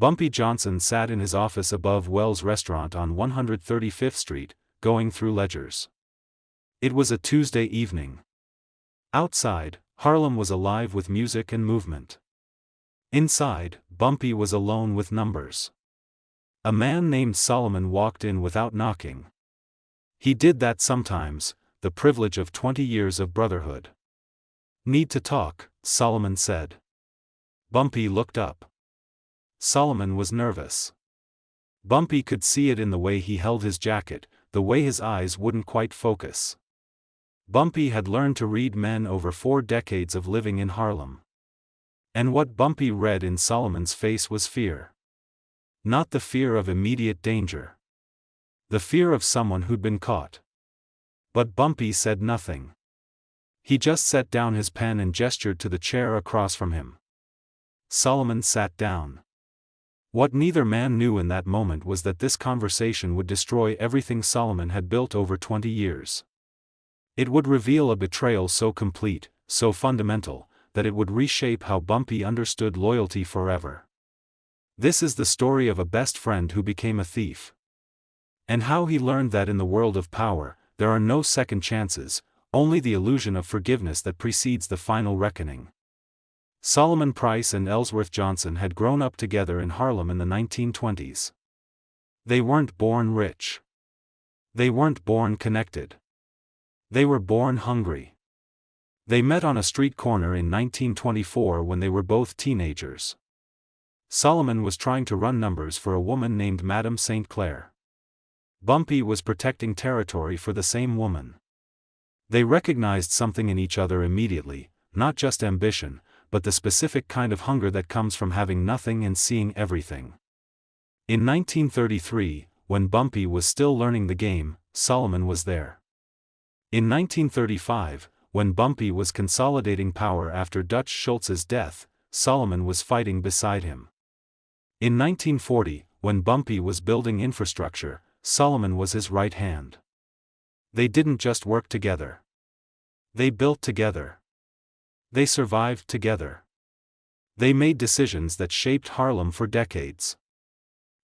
Bumpy Johnson sat in his office above Wells Restaurant on 135th Street, going through ledgers. It was a Tuesday evening. Outside, Harlem was alive with music and movement. Inside, Bumpy was alone with numbers. A man named Solomon walked in without knocking. He did that sometimes, the privilege of 20 years of brotherhood. "Need to talk," Solomon said. Bumpy looked up. Solomon was nervous. Bumpy could see it in the way he held his jacket, the way his eyes wouldn't quite focus. Bumpy had learned to read men over 4 decades of living in Harlem. And what Bumpy read in Solomon's face was fear. Not the fear of immediate danger. The fear of someone who'd been caught. But Bumpy said nothing. He just set down his pen and gestured to the chair across from him. Solomon sat down. What neither man knew in that moment was that this conversation would destroy everything Solomon had built over 20 years. It would reveal a betrayal so complete, so fundamental, that it would reshape how Bumpy understood loyalty forever. This is the story of a best friend who became a thief. And how he learned that in the world of power, there are no second chances, only the illusion of forgiveness that precedes the final reckoning. Solomon Price and Ellsworth Johnson had grown up together in Harlem in the 1920s. They weren't born rich. They weren't born connected. They were born hungry. They met on a street corner in 1924 when they were both teenagers. Solomon was trying to run numbers for a woman named Madame St. Clair. Bumpy was protecting territory for the same woman. They recognized something in each other immediately, not just ambition, but the specific kind of hunger that comes from having nothing and seeing everything. In 1933, when Bumpy was still learning the game, Solomon was there. In 1935, when Bumpy was consolidating power after Dutch Schultz's death, Solomon was fighting beside him. In 1940, when Bumpy was building infrastructure, Solomon was his right hand. They didn't just work together. They built together. They survived together. They made decisions that shaped Harlem for decades.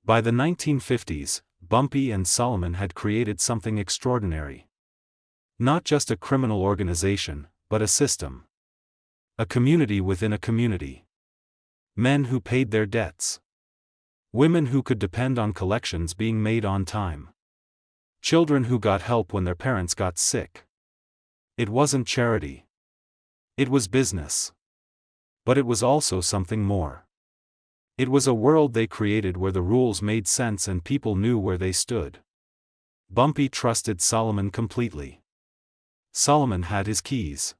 By the 1950s, Bumpy and Solomon had created something extraordinary. Not just a criminal organization, but a system. A community within a community. Men who paid their debts. Women who could depend on collections being made on time. Children who got help when their parents got sick. It wasn't charity. It was business. But it was also something more. It was a world they created where the rules made sense and people knew where they stood. Bumpy trusted Solomon completely. Solomon had his keys.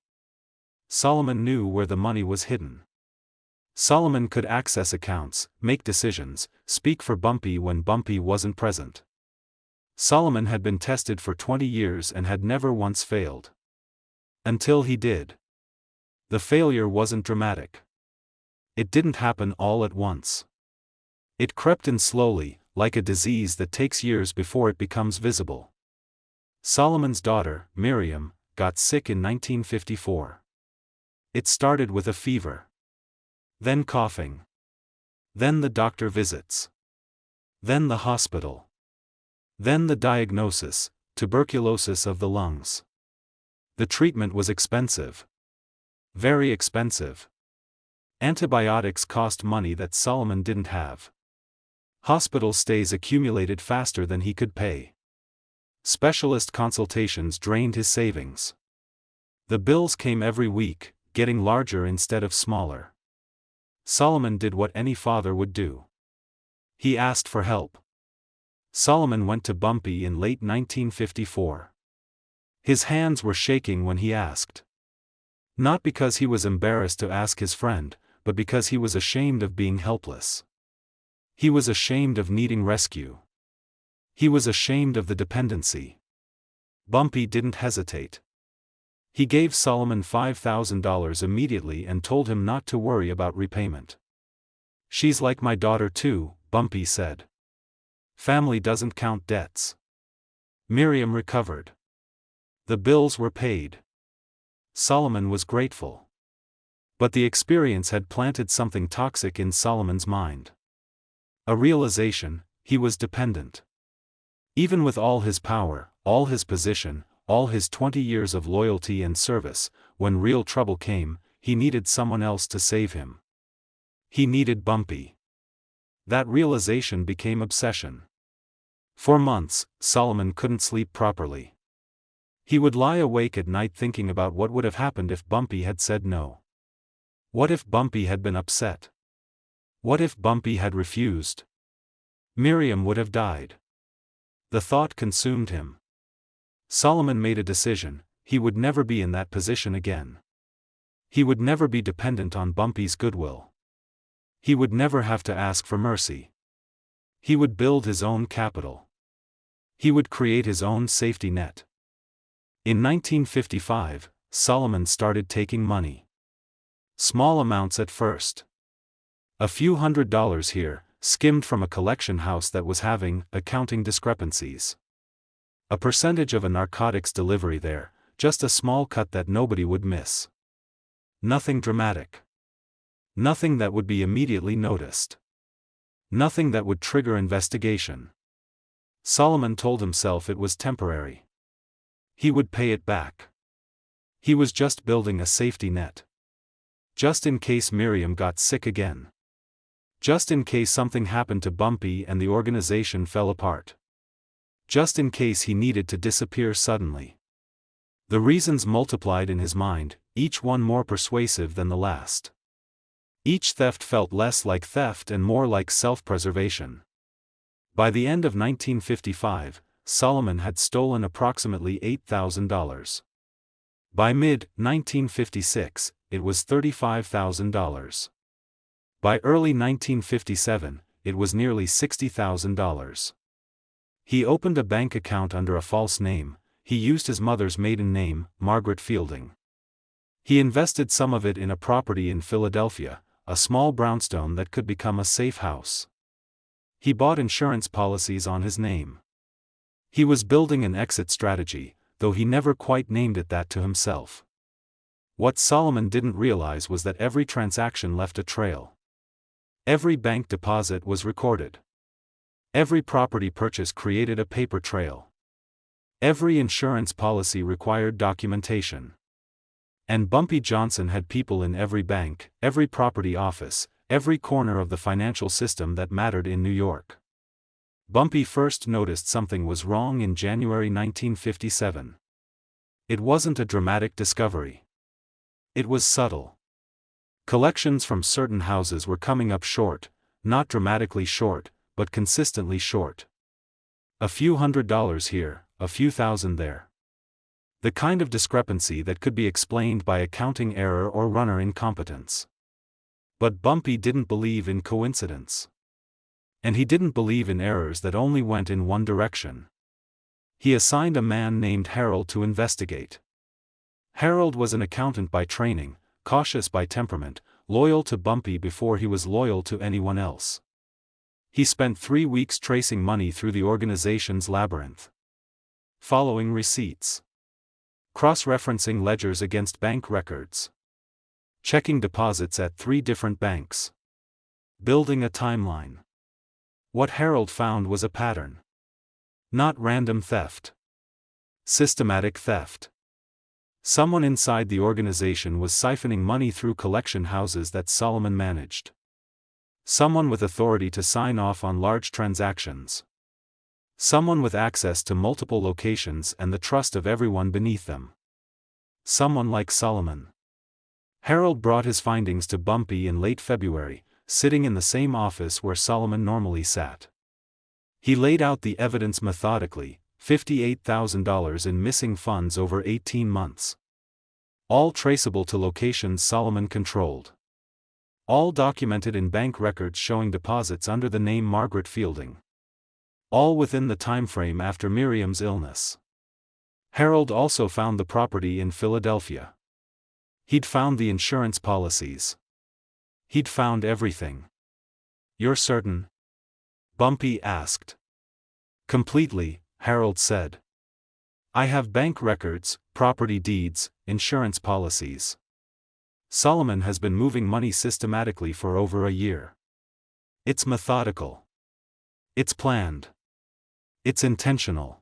Solomon knew where the money was hidden. Solomon could access accounts, make decisions, speak for Bumpy when Bumpy wasn't present. Solomon had been tested for 20 years and had never once failed. Until he did. The failure wasn't dramatic. It didn't happen all at once. It crept in slowly, like a disease that takes years before it becomes visible. Solomon's daughter, Miriam, got sick in 1954. It started with a fever. Then coughing. Then the doctor visits. Then the hospital. Then the diagnosis, tuberculosis of the lungs. The treatment was expensive. Very expensive. Antibiotics cost money that Solomon didn't have. Hospital stays accumulated faster than he could pay. Specialist consultations drained his savings. The bills came every week, getting larger instead of smaller. Solomon did what any father would do. He asked for help. Solomon went to Bumpy in late 1954. His hands were shaking when he asked. Not because he was embarrassed to ask his friend, but because he was ashamed of being helpless. He was ashamed of needing rescue. He was ashamed of the dependency. Bumpy didn't hesitate. He gave Solomon $5,000 immediately and told him not to worry about repayment. "She's like my daughter too," Bumpy said. "Family doesn't count debts." Miriam recovered. The bills were paid. Solomon was grateful. But the experience had planted something toxic in Solomon's mind. A realization: he was dependent. Even with all his power, all his position, all his 20 years of loyalty and service, when real trouble came, he needed someone else to save him. He needed Bumpy. That realization became obsession. For months, Solomon couldn't sleep properly. He would lie awake at night thinking about what would have happened if Bumpy had said no. What if Bumpy had been upset? What if Bumpy had refused? Miriam would have died. The thought consumed him. Solomon made a decision: he would never be in that position again. He would never be dependent on Bumpy's goodwill. He would never have to ask for mercy. He would build his own capital. He would create his own safety net. In 1955, Solomon started taking money. Small amounts at first. A few $100s here, skimmed from a collection house that was having accounting discrepancies. A percentage of a narcotics delivery there, just a small cut that nobody would miss. Nothing dramatic. Nothing that would be immediately noticed. Nothing that would trigger investigation. Solomon told himself it was temporary. He would pay it back. He was just building a safety net. Just in case Miriam got sick again. Just in case something happened to Bumpy and the organization fell apart. Just in case he needed to disappear suddenly. The reasons multiplied in his mind, each one more persuasive than the last. Each theft felt less like theft and more like self-preservation. By the end of 1955, Solomon had stolen approximately $8,000. By mid-1956, it was $35,000. By early 1957, it was nearly $60,000. He opened a bank account under a false name. He used his mother's maiden name, Margaret Fielding. He invested some of it in a property in Philadelphia, a small brownstone that could become a safe house. He bought insurance policies on his name. He was building an exit strategy, though he never quite named it that to himself. What Solomon didn't realize was that every transaction left a trail. Every bank deposit was recorded. Every property purchase created a paper trail. Every insurance policy required documentation. And Bumpy Johnson had people in every bank, every property office, every corner of the financial system that mattered in New York. Bumpy first noticed something was wrong in January 1957. It wasn't a dramatic discovery. It was subtle. Collections from certain houses were coming up short, not dramatically short, but consistently short. A few $100s here, a few thousand there. The kind of discrepancy that could be explained by accounting error or runner incompetence. But Bumpy didn't believe in coincidence. And he didn't believe in errors that only went in one direction. He assigned a man named Harold to investigate. Harold was an accountant by training, cautious by temperament, loyal to Bumpy before he was loyal to anyone else. He spent 3 weeks tracing money through the organization's labyrinth. Following receipts. Cross-referencing ledgers against bank records. Checking deposits at 3 different banks. Building a timeline. What Harold found was a pattern. Not random theft. Systematic theft. Someone inside the organization was siphoning money through collection houses that Solomon managed. Someone with authority to sign off on large transactions. Someone with access to multiple locations and the trust of everyone beneath them. Someone like Solomon. Harold brought his findings to Bumpy in late February, sitting in the same office where Solomon normally sat. He laid out the evidence methodically: $58,000 in missing funds over 18 months. All traceable to locations Solomon controlled. All documented in bank records showing deposits under the name Margaret Fielding. All within the time frame after Miriam's illness. Harold also found the property in Philadelphia. He'd found the insurance policies. He'd found everything. "You're certain?" Bumpy asked. "Completely," Harold said. "I have bank records, property deeds, insurance policies. Solomon has been moving money systematically for over a year. It's methodical. It's planned. It's intentional.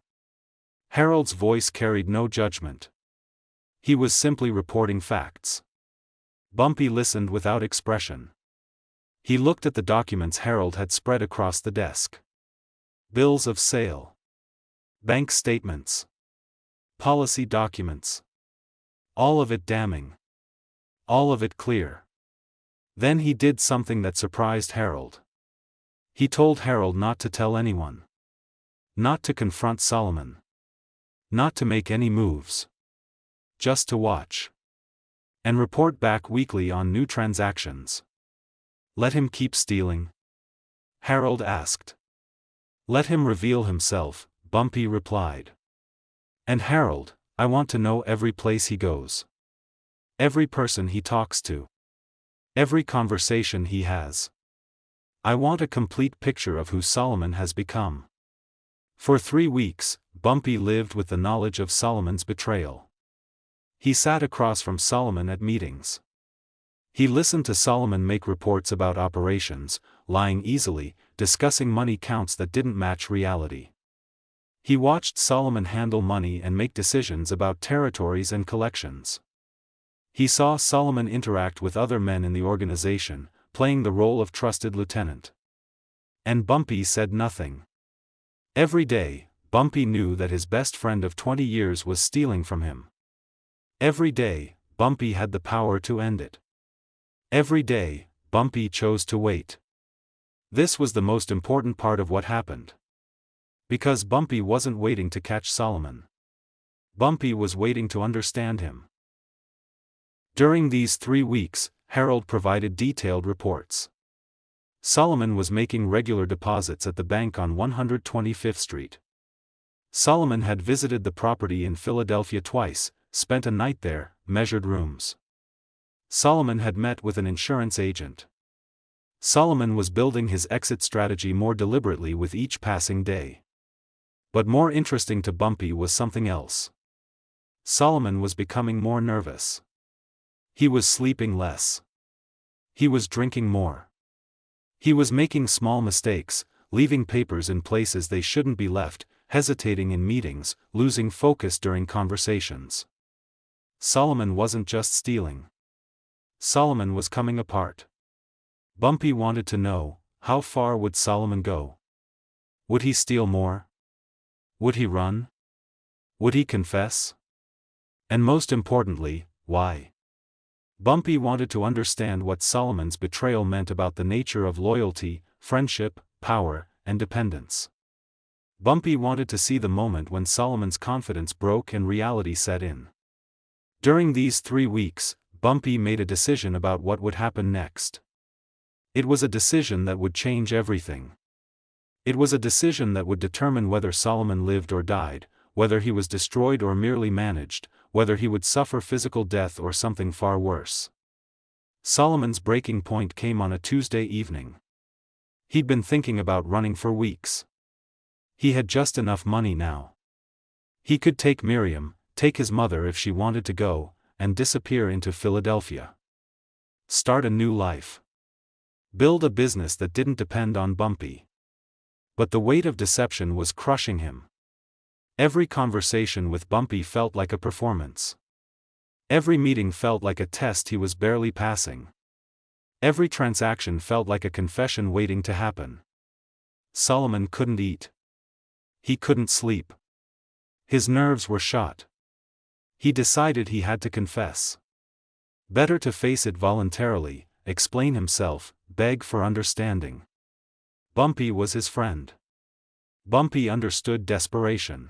Harold's voice carried no judgment. He was simply reporting facts. Bumpy listened without expression. He looked at the documents Harold had spread across the desk. Bills of sale. Bank statements. Policy documents. All of it damning. All of it clear. Then he did something that surprised Harold. He told Harold not to tell anyone. Not to confront Solomon. Not to make any moves. Just to watch. And report back weekly on new transactions. Let him keep stealing? Harold asked. Let him reveal himself, Bumpy replied. And Harold, I want to know every place he goes. Every person he talks to. Every conversation he has. I want a complete picture of who Solomon has become. For 3 weeks, Bumpy lived with the knowledge of Solomon's betrayal. He sat across from Solomon at meetings. He listened to Solomon make reports about operations, lying easily, discussing money counts that didn't match reality. He watched Solomon handle money and make decisions about territories and collections. He saw Solomon interact with other men in the organization, playing the role of trusted lieutenant. And Bumpy said nothing. Every day, Bumpy knew that his best friend of 20 years was stealing from him. Every day, Bumpy had the power to end it. Every day, Bumpy chose to wait. This was the most important part of what happened. Because Bumpy wasn't waiting to catch Solomon. Bumpy was waiting to understand him. During these 3 weeks, Harold provided detailed reports. Solomon was making regular deposits at the bank on 125th Street. Solomon had visited the property in Philadelphia twice, spent a night there, measured rooms. Solomon had met with an insurance agent. Solomon was building his exit strategy more deliberately with each passing day. But more interesting to Bumpy was something else. Solomon was becoming more nervous. He was sleeping less. He was drinking more. He was making small mistakes, leaving papers in places they shouldn't be left, hesitating in meetings, losing focus during conversations. Solomon wasn't just stealing. Solomon was coming apart. Bumpy wanted to know, how far would Solomon go? Would he steal more? Would he run? Would he confess? And most importantly, why? Bumpy wanted to understand what Solomon's betrayal meant about the nature of loyalty, friendship, power, and dependence. Bumpy wanted to see the moment when Solomon's confidence broke and reality set in. During these 3 weeks, Bumpy made a decision about what would happen next. It was a decision that would change everything. It was a decision that would determine whether Solomon lived or died, whether he was destroyed or merely managed, whether he would suffer physical death or something far worse. Solomon's breaking point came on a Tuesday evening. He'd been thinking about running for weeks. He had just enough money now. He could take Miriam, take his mother if she wanted to go, and disappear into Philadelphia. Start a new life. Build a business that didn't depend on Bumpy. But the weight of deception was crushing him. Every conversation with Bumpy felt like a performance. Every meeting felt like a test he was barely passing. Every transaction felt like a confession waiting to happen. Solomon couldn't eat. He couldn't sleep. His nerves were shot. He decided he had to confess. Better to face it voluntarily, explain himself, beg for understanding. Bumpy was his friend. Bumpy understood desperation.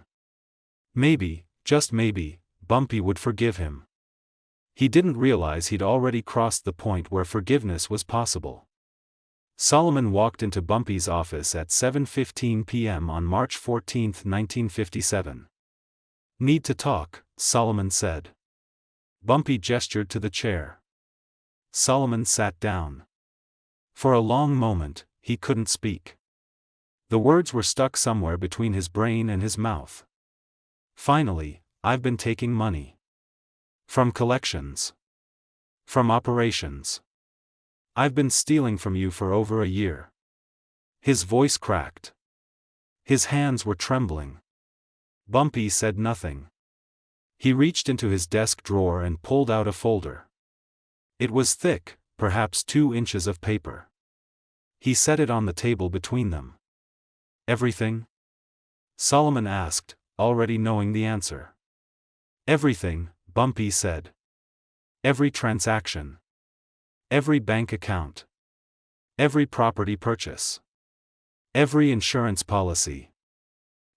Maybe, just maybe, Bumpy would forgive him. He didn't realize he'd already crossed the point where forgiveness was possible. Solomon walked into Bumpy's office at 7:15 p.m. on March 14, 1957. Need to talk, Solomon said. Bumpy gestured to the chair. Solomon sat down. For a long moment, he couldn't speak. The words were stuck somewhere between his brain and his mouth. Finally, I've been taking money. From collections. From operations. I've been stealing from you for over a year. His voice cracked. His hands were trembling. Bumpy said nothing. He reached into his desk drawer and pulled out a folder. It was thick, perhaps 2 inches of paper. He set it on the table between them. "Everything?" Solomon asked, already knowing the answer. "Everything," Bumpy said. "Every transaction. Every bank account. Every property purchase. Every insurance policy.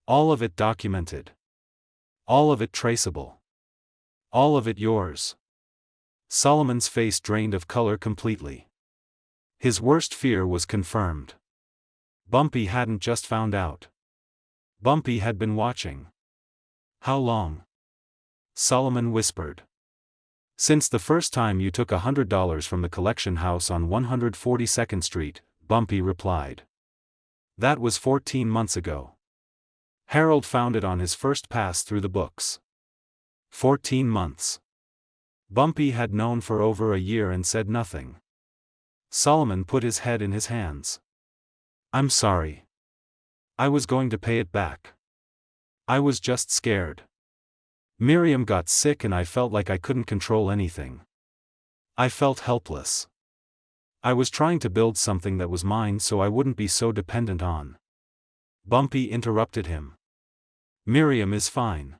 All of it documented. All of it traceable. All of it yours." Solomon's face drained of color completely. His worst fear was confirmed. Bumpy hadn't just found out. Bumpy had been watching. "How long?" Solomon whispered. "Since the first time you took $100 from the collection house on 142nd Street, Bumpy replied. "That was 14 months ago. Harold found it on his first pass through the books. 14 months. Bumpy had known for over a year and said nothing. Solomon put his head in his hands. "I'm sorry. I was going to pay it back. I was just scared. Miriam got sick and I felt like I couldn't control anything. I felt helpless. I was trying to build something that was mine so I wouldn't be so dependent on." Bumpy interrupted him. "Miriam is fine.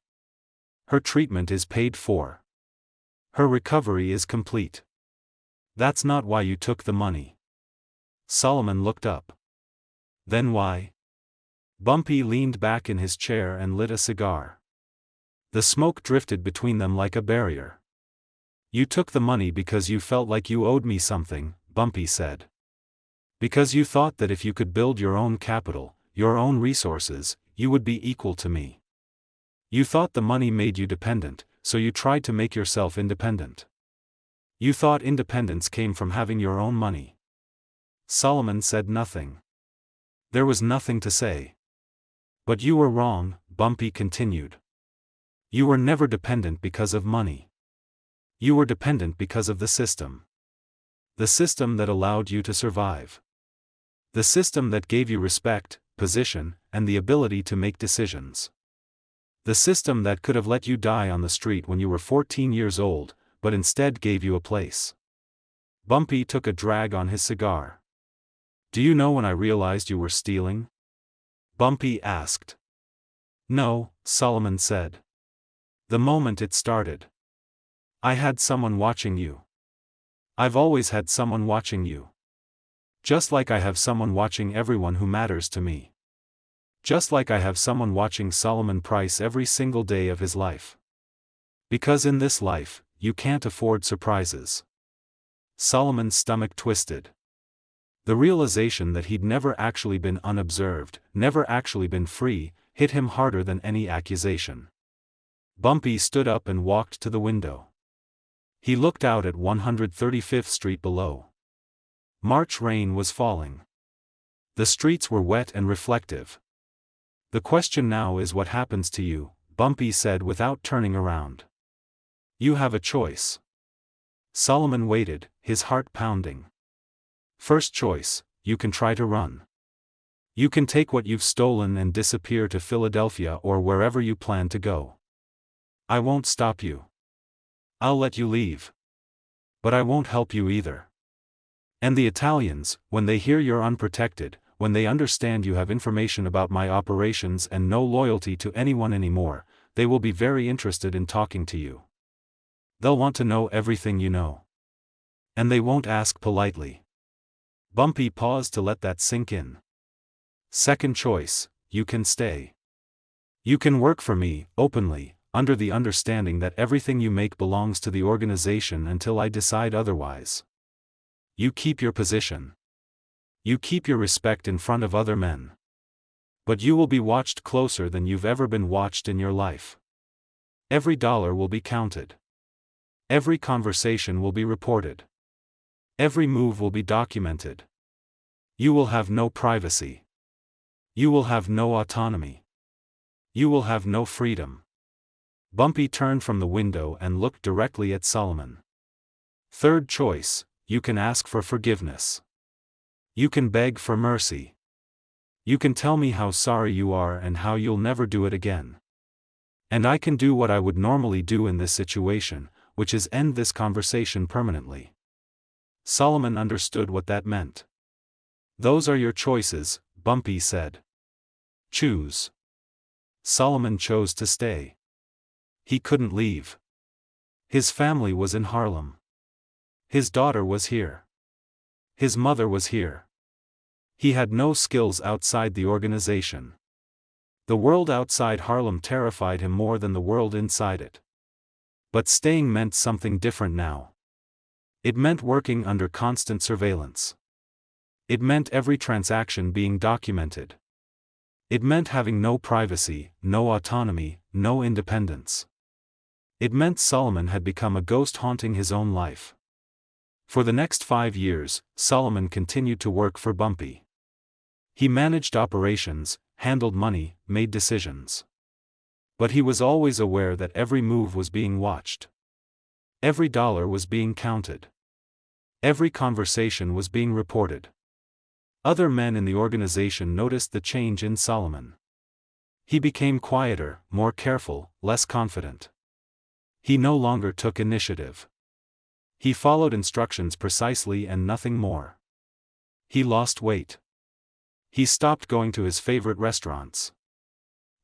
Her treatment is paid for. Her recovery is complete. That's not why you took the money." Solomon looked up. "Then why?" Bumpy leaned back in his chair and lit a cigar. The smoke drifted between them like a barrier. "You took the money because you felt like you owed me something," Bumpy said. "Because you thought that if you could build your own capital, your own resources, you would be equal to me. You thought the money made you dependent, so you tried to make yourself independent. You thought independence came from having your own money." Solomon said nothing. There was nothing to say. "But you were wrong," Bumpy continued. "You were never dependent because of money. You were dependent because of the system. The system that allowed you to survive. The system that gave you respect, position, and the ability to make decisions. The system that could have let you die on the street when you were 14 years old, but instead gave you a place." Bumpy took a drag on his cigar. "Do you know when I realized you were stealing?" Bumpy asked. "No," Solomon said. "The moment it started. I had someone watching you. I've always had someone watching you. Just like I have someone watching everyone who matters to me. Just like I have someone watching Solomon Price every single day of his life. Because in this life, you can't afford surprises." Solomon's stomach twisted. The realization that he'd never actually been unobserved, never actually been free, hit him harder than any accusation. Bumpy stood up and walked to the window. He looked out at 135th Street below. March rain was falling. The streets were wet and reflective. "The question now is what happens to you," Bumpy said without turning around. "You have a choice." Solomon waited, his heart pounding. "First choice, you can try to run. You can take what you've stolen and disappear to Philadelphia or wherever you plan to go. I won't stop you. I'll let you leave. But I won't help you either. And the Italians, when they hear you're unprotected, when they understand you have information about my operations and no loyalty to anyone anymore, they will be very interested in talking to you. They'll want to know everything you know. And they won't ask politely." Bumpy paused to let that sink in. "Second choice, you can stay. You can work for me, openly, under the understanding that everything you make belongs to the organization until I decide otherwise. You keep your position. You keep your respect in front of other men. But you will be watched closer than you've ever been watched in your life. Every dollar will be counted. Every conversation will be reported. Every move will be documented. You will have no privacy. You will have no autonomy. You will have no freedom." Bumpy turned from the window and looked directly at Solomon. "Third choice, you can ask for forgiveness. You can beg for mercy. You can tell me how sorry you are and how you'll never do it again. And I can do what I would normally do in this situation, which is end this conversation permanently. Solomon understood what that meant. Those are your choices, Bumpy said. Choose. Solomon chose to stay. He couldn't leave. His family was in Harlem. His daughter was here. His mother was here. He had no skills outside the organization. The world outside Harlem terrified him more than the world inside it. But staying meant something different now. It meant working under constant surveillance. It meant every transaction being documented. It meant having no privacy, no autonomy, no independence. It meant Solomon had become a ghost haunting his own life. For the next 5 years, Solomon continued to work for Bumpy. He managed operations, handled money, made decisions. But he was always aware that every move was being watched. Every dollar was being counted. Every conversation was being reported. Other men in the organization noticed the change in Solomon. He became quieter, more careful, less confident. He no longer took initiative. He followed instructions precisely and nothing more. He lost weight. He stopped going to his favorite restaurants.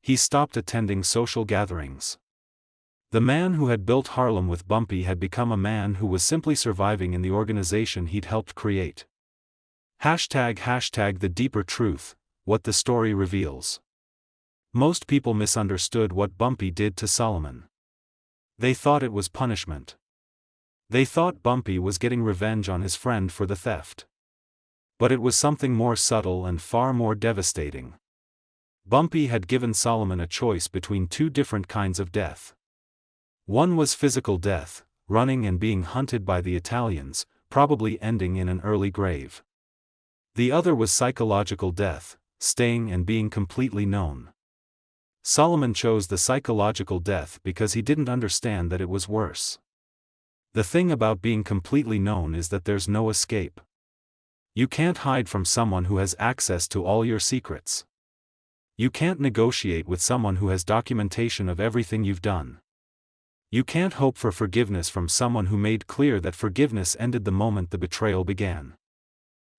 He stopped attending social gatherings. The man who had built Harlem with Bumpy had become a man who was simply surviving in the organization he'd helped create. #the deeper truth, what the story reveals. Most people misunderstood what Bumpy did to Solomon. They thought it was punishment. They thought Bumpy was getting revenge on his friend for the theft. But it was something more subtle and far more devastating. Bumpy had given Solomon a choice between two different kinds of death. One was physical death, running and being hunted by the Italians, probably ending in an early grave. The other was psychological death, staying and being completely known. Solomon chose the psychological death because he didn't understand that it was worse. The thing about being completely known is that there's no escape. You can't hide from someone who has access to all your secrets. You can't negotiate with someone who has documentation of everything you've done. You can't hope for forgiveness from someone who made clear that forgiveness ended the moment the betrayal began.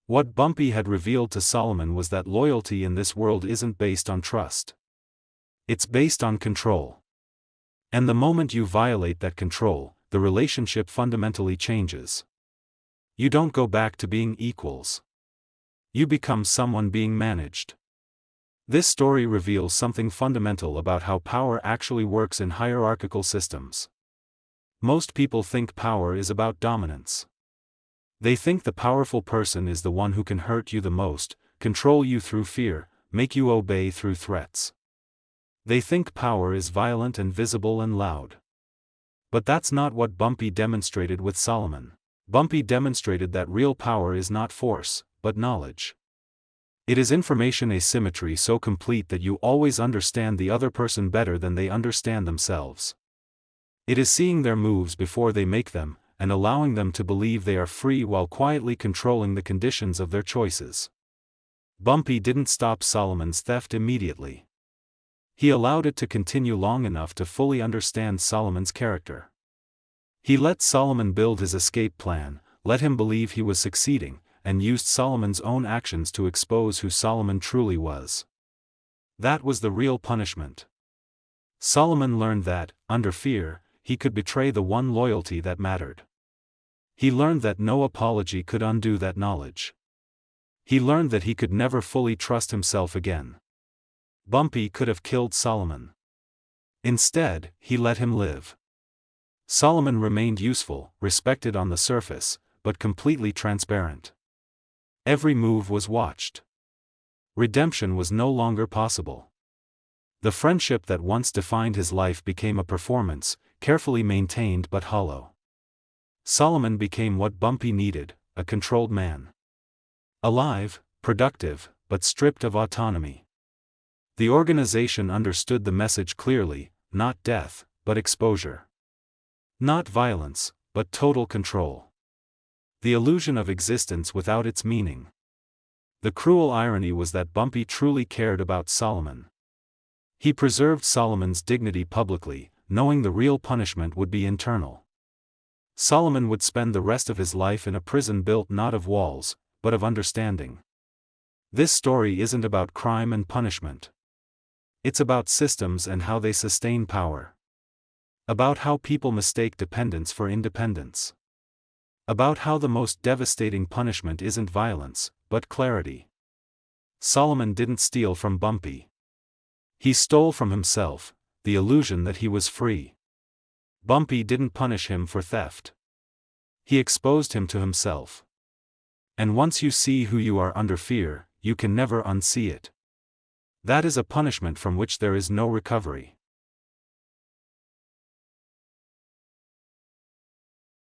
What Bumpy had revealed to Solomon was that loyalty in this world isn't based on trust. It's based on control. And the moment you violate that control, the relationship fundamentally changes. You don't go back to being equals. You become someone being managed. This story reveals something fundamental about how power actually works in hierarchical systems. Most people think power is about dominance. They think the powerful person is the one who can hurt you the most, control you through fear, make you obey through threats. They think power is violent and visible and loud. But that's not what Bumpy demonstrated with Solomon. Bumpy demonstrated that real power is not force, but knowledge. It is information asymmetry so complete that you always understand the other person better than they understand themselves. It is seeing their moves before they make them, and allowing them to believe they are free while quietly controlling the conditions of their choices. Bumpy didn't stop Solomon's theft immediately. He allowed it to continue long enough to fully understand Solomon's character. He let Solomon build his escape plan, let him believe he was succeeding, and used Solomon's own actions to expose who Solomon truly was. That was the real punishment. Solomon learned that, under fear, he could betray the one loyalty that mattered. He learned that no apology could undo that knowledge. He learned that he could never fully trust himself again. Bumpy could have killed Solomon. Instead, he let him live. Solomon remained useful, respected on the surface, but completely transparent. Every move was watched. Redemption was no longer possible. The friendship that once defined his life became a performance, carefully maintained but hollow. Solomon became what Bumpy needed, a controlled man. Alive, productive, but stripped of autonomy. The organization understood the message clearly, not death, but exposure. Not violence, but total control. The illusion of existence without its meaning. The cruel irony was that Bumpy truly cared about Solomon. He preserved Solomon's dignity publicly, knowing the real punishment would be internal. Solomon would spend the rest of his life in a prison built not of walls, but of understanding. This story isn't about crime and punishment. It's about systems and how they sustain power. About how people mistake dependence for independence. About how the most devastating punishment isn't violence, but clarity. Solomon didn't steal from Bumpy. He stole from himself, the illusion that he was free. Bumpy didn't punish him for theft. He exposed him to himself. And once you see who you are under fear, you can never unsee it. That is a punishment from which there is no recovery.